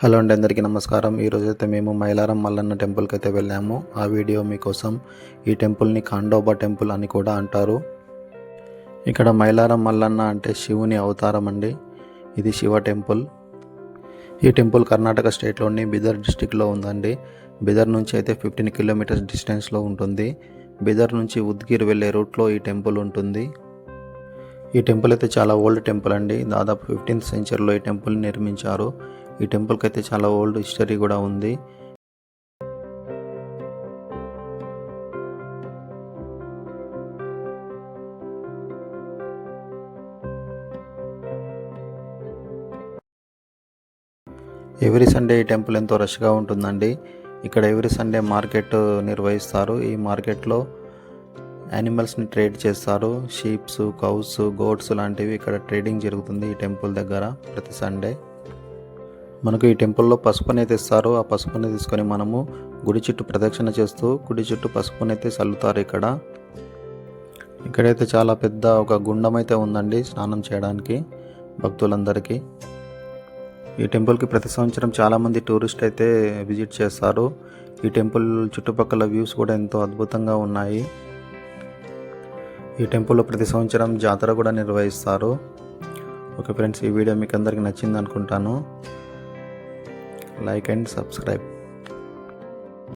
Hello అండి, అందరికీ నమస్కారం. ఈరోజైతే మేము మైలారం మల్లన్న టెంపుల్కి అయితే వెళ్ళాము. ఆ వీడియో మీకోసం. ఈ టెంపుల్ని ఖండోబా టెంపుల్ అని కూడా అంటారు. ఇక్కడ మైలారం మల్లన్న అంటే శివుని అవతారం అండి. ఇది శివ టెంపుల్. ఈ టెంపుల్ కర్ణాటక స్టేట్లోని బిదర్ డిస్టిక్లో ఉందండి. బిదర్ నుంచి అయితే 15 కిలోమీటర్స్ డిస్టెన్స్లో ఉంటుంది. బిదర్ నుంచి ఉద్గిర్ వెళ్ళే రూట్లో ఈ టెంపుల్ ఉంటుంది. ఈ టెంపుల్ అయితే చాలా ఓల్డ్ టెంపుల్ అండి. దాదాపు 15th సెంచరీలో ఈ టెంపుల్ని నిర్మించారు. ఈ టెంపుల్కి అయితే చాలా ఓల్డ్ హిస్టరీ కూడా ఉంది. ఎవ్రీ సండే ఈ టెంపుల్ ఎంతో రష్గా ఉంటుందండి. ఇక్కడ ఎవ్రీ సండే మార్కెట్ నిర్వహిస్తారు. ఈ మార్కెట్లో యానిమల్స్ని ట్రేడ్ చేస్తారు. షీప్స్, కౌస్, గోట్స్ లాంటివి ఇక్కడ ట్రేడింగ్ జరుగుతుంది ఈ టెంపుల్ దగ్గర ప్రతి సండే. మనకు ఈ టెంపుల్లో పసుపుని అయితే ఇస్తారు. ఆ పసుపుని తీసుకొని మనము గుడి చుట్టూ ప్రదక్షిణ చేస్తూ గుడి చుట్టూ పసుపుని అయితే చల్లుతారు. ఇక్కడైతే చాలా పెద్ద ఒక గుండం అయితే ఉందండి స్నానం చేయడానికి భక్తులందరికీ. ఈ టెంపుల్కి ప్రతి సంవత్సరం చాలామంది టూరిస్ట్ అయితే విజిట్ చేస్తారు. ఈ టెంపుల్ చుట్టుపక్కల వ్యూస్ కూడా ఎంతో అద్భుతంగా ఉన్నాయి. ఈ టెంపుల్లో ప్రతి సంవత్సరం జాతర కూడా నిర్వహిస్తారు. ఓకే ఫ్రెండ్స్, ఈ వీడియో మీకు అందరికీ నచ్చింది అనుకుంటాను. Like and subscribe.